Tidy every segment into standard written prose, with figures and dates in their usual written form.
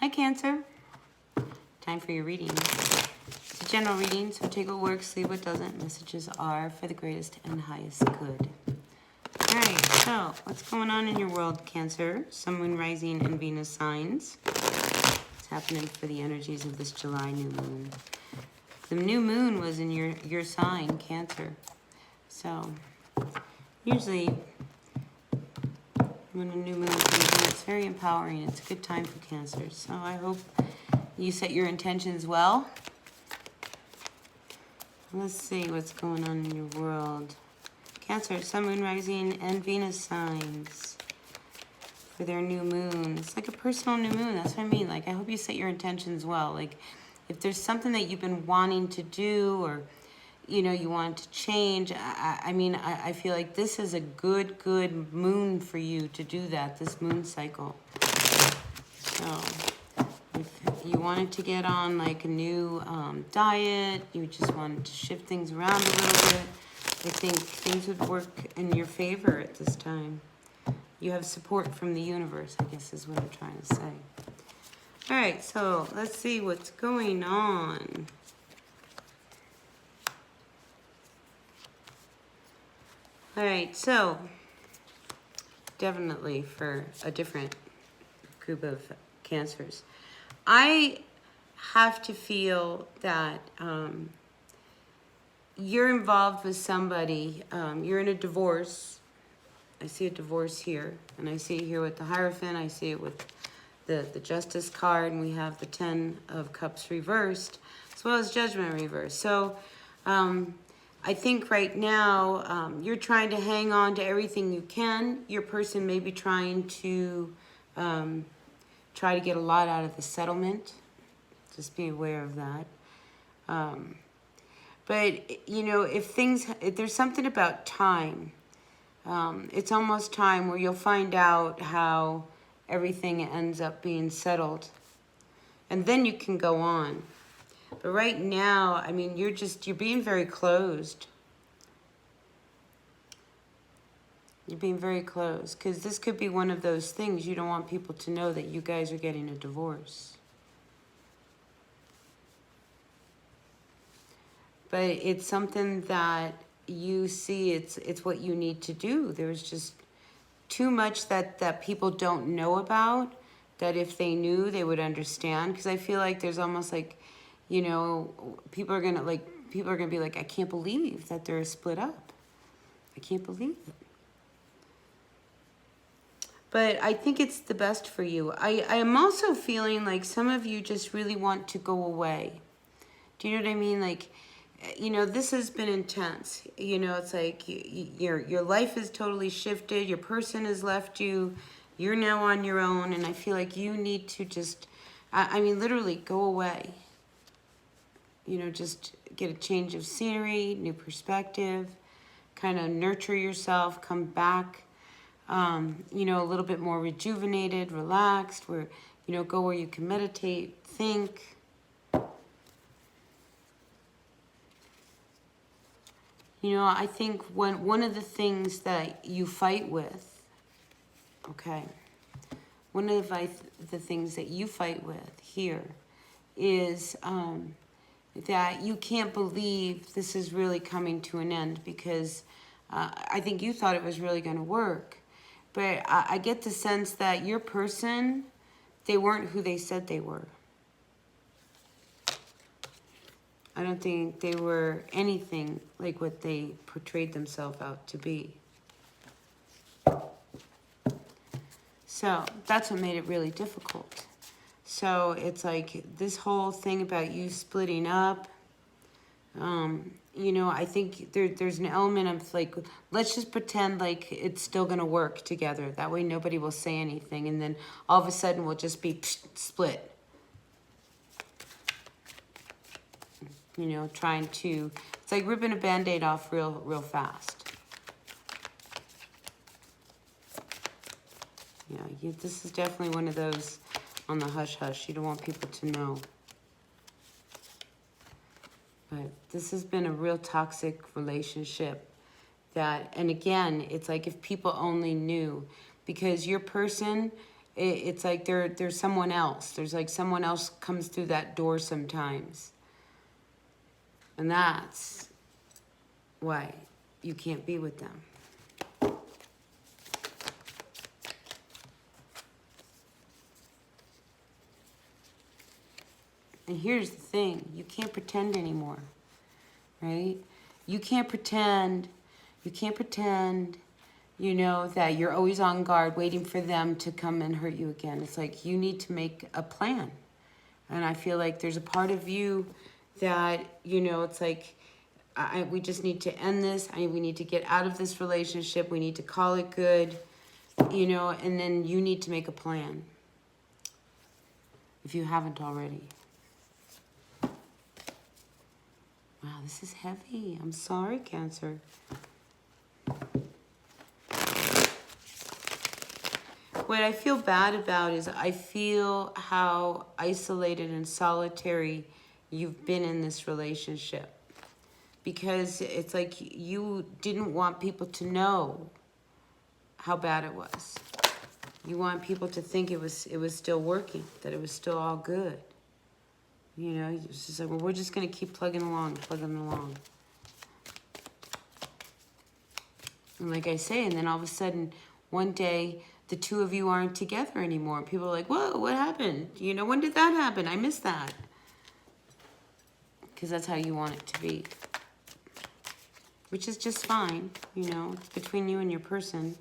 Hi, Cancer. Time for your reading. It's a general reading, so take what works, leave what doesn't. Messages are for the greatest and highest good. All right, so what's going on in your world, Cancer? Sun, Moon, Rising, and Venus signs. What's happening for the energies of this July new moon? The new moon was in your sign, Cancer. So usually when a new moon comes in, it's very empowering. It's a good time for Cancer. So I hope you set your intentions well. Let's see what's going on in your world. Cancer, Sun, Moon, Rising, and Venus signs for their new moon. It's like a personal new moon. That's what I mean. Like, I hope you set your intentions well. Like, if there's something that you've been wanting to do, or you know, you want to change, I feel like this is a good moon for you to do that, this moon cycle. So if you wanted to get on like a new diet, you just wanted to shift things around a little bit, I think things would work in your favor at this time. You have support from the universe, I guess is what I'm trying to say. All right, so let's see what's going on. All right, so definitely for a different group of Cancers, I have to feel that you're involved with somebody. You're in a divorce. I see a divorce here, and I see it here with the Hierophant. I see it with the Justice card, and we have the 10 of Cups reversed, as well as Judgment reversed. So I think right now you're trying to hang on to everything you can. Your person may be trying to try to get a lot out of the settlement. Just be aware of that. But, you know, if there's something about time, it's almost time where you'll find out how everything ends up being settled. And then you can go on. But right now, I mean, you're being very closed. You're being very closed. Because this could be one of those things you don't want people to know that you guys are getting a divorce. But it's something that you see, it's what you need to do. There's just too much that people don't know about, that if they knew, they would understand. Because I feel like there's almost like, you know, people are gonna be like, I can't believe that they're split up. I can't believe it. But I think it's the best for you. I am also feeling like some of you just really want to go away. Do you know what I mean? Like, you know, this has been intense. You know, it's like your life is totally shifted. Your person has left you. You're now on your own. And I feel like you need to just, I mean, literally go away. You know, just get a change of scenery, new perspective, kind of nurture yourself, come back, you know, a little bit more rejuvenated, relaxed, where, you know, go where you can meditate, think. You know, I think one of the things that you fight with, okay, one of the things that you fight with here is that you can't believe this is really coming to an end, because I think you thought it was really going to work. But I get the sense that your person, they weren't who they said they were. I don't think they were anything like what they portrayed themselves out to be. So that's what made it really difficult. So it's like this whole thing about you splitting up, you know, I think there's an element of like, let's just pretend like it's still going to work together. That way nobody will say anything. And then all of a sudden we'll just be split. You know, trying to, it's like ripping a Band-Aid off real fast. Yeah, this is definitely one of those on the hush-hush. You don't want people to know. But this has been a real toxic relationship that, and again, it's like if people only knew, because your person, it's like there's someone else. There's like someone else comes through that door sometimes. And that's why you can't be with them. And here's the thing, you can't pretend anymore, right? You can't pretend, you know, that you're always on guard waiting for them to come and hurt you again. It's like you need to make a plan. And I feel like there's a part of you that, you know, it's like, we just need to end this. We need to get out of this relationship. We need to call it good, you know, and then you need to make a plan if you haven't already. Wow, this is heavy. I'm sorry, Cancer. What I feel bad about is I feel how isolated and solitary you've been in this relationship. Because it's like you didn't want people to know how bad it was. You want people to think it was still working, that it was still all good. You know, it's just like, well, we're just going to keep plugging along. And like I say, and then all of a sudden, one day, the two of you aren't together anymore. People are like, whoa, what happened? You know, when did that happen? I missed that. Because that's how you want it to be. Which is just fine, you know, it's between you and your person.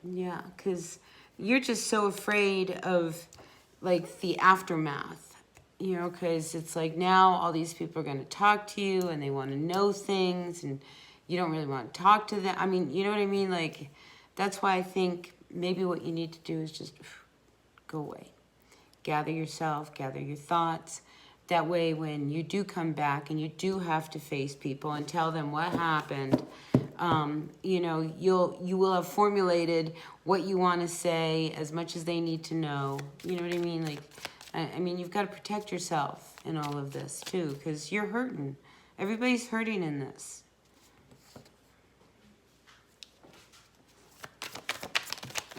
Yeah, because you're just so afraid of, like, the aftermath. You know, because it's like now all these people are going to talk to you and they want to know things and you don't really want to talk to them. I mean, you know what I mean? Like, that's why I think maybe what you need to do is just go away. Gather yourself, gather your thoughts. That way when you do come back and you do have to face people and tell them what happened, you know, you will have formulated what you want to say as much as they need to know. You know what I mean? Like, I mean, you've got to protect yourself in all of this, too, because you're hurting. Everybody's hurting in this.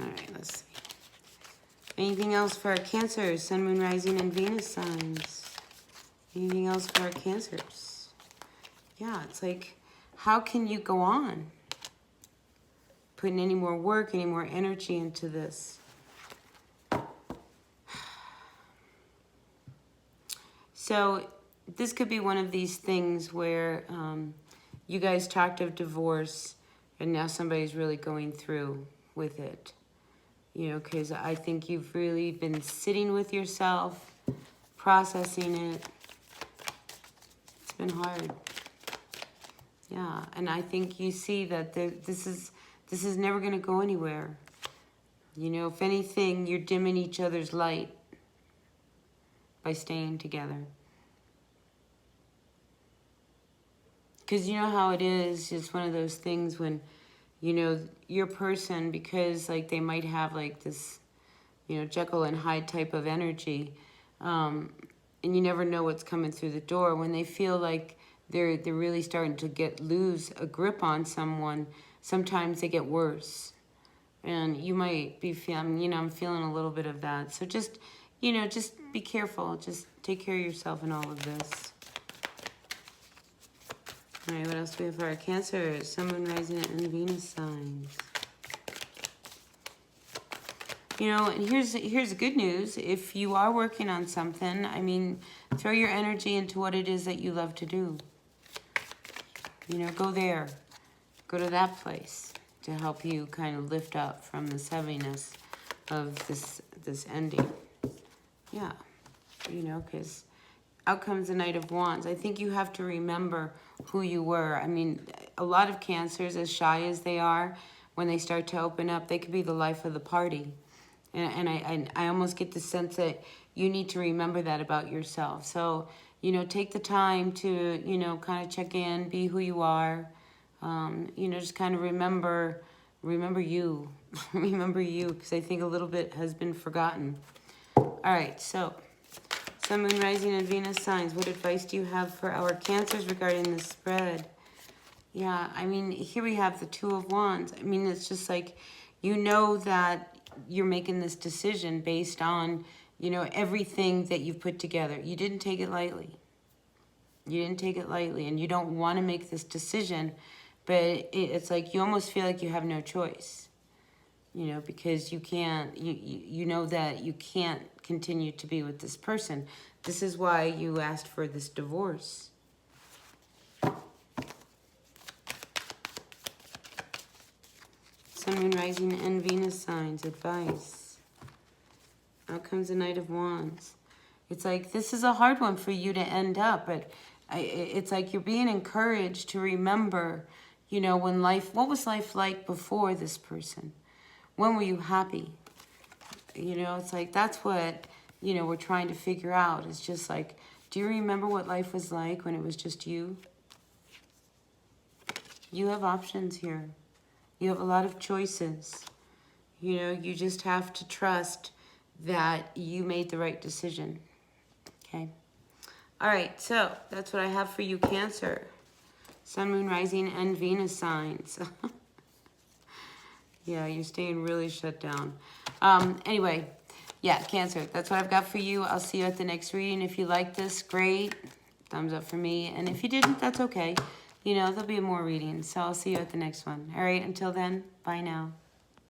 All right, let's see. Anything else for our Cancers, Sun, Moon, Rising, and Venus signs? Anything else for our Cancers? Yeah, it's like, how can you go on? Putting any more work, any more energy into this. So this could be one of these things where you guys talked of divorce and now somebody's really going through with it. You know, because I think you've really been sitting with yourself, processing it. It's been hard. Yeah, and I think you see that this is never going to go anywhere. You know, if anything, you're dimming each other's light by staying together. Because you know how it is, it's one of those things when, you know, your person, because like they might have like this, you know, Jekyll and Hyde type of energy, and you never know what's coming through the door. When they feel like they're really starting to lose a grip on someone, sometimes they get worse. And you might be feeling, you know, I'm feeling a little bit of that. So just, you know, just be careful. Just take care of yourself in all of this. All right, what else do we have for our Cancers? Sun, Moon, Rising, and Venus signs. You know, and here's the good news. If you are working on something, I mean, throw your energy into what it is that you love to do. You know, go there. Go to that place to help you kind of lift up from this heaviness of this ending. Yeah, you know, because out comes the Knight of Wands. I think you have to remember who you were. I mean, a lot of Cancers, as shy as they are, when they start to open up, they could be the life of the party. And I almost get the sense that you need to remember that about yourself. So, you know, take the time to, you know, kind of check in, be who you are. You know, just kind of remember you. Remember you, because I think a little bit has been forgotten. All right, so Sun, Moon, Rising, and Venus signs. What advice do you have for our Cancers regarding this spread? Yeah, I mean, here we have the Two of Wands. I mean, it's just like, you know that you're making this decision based on, you know, everything that you've put together. You didn't take it lightly. You didn't take it lightly, and you don't want to make this decision, but it's like you almost feel like you have no choice, you know, because you can't, you know that you can't continue to be with this person. This is why you asked for this divorce. Sun, Moon, Rising, and Venus signs, advice. Out comes the Knight of Wands. It's like this is a hard one for you to end up, but it's like you're being encouraged to remember, you know, when life, what was life like before this person? When were you happy? You know, it's like that's what, you know, we're trying to figure out. It's just like, do you remember what life was like when it was just you? You have options here. You have a lot of choices. You know, you just have to trust that you made the right decision. Okay? All right, so that's what I have for you, Cancer. Sun, Moon, Rising, and Venus signs. Yeah, you're staying really shut down. Anyway, yeah, Cancer, that's what I've got for you. I'll see you at the next reading. If you like this, great. Thumbs up for me. And if you didn't, that's okay. You know, there'll be more readings. So I'll see you at the next one. All right, until then, bye now.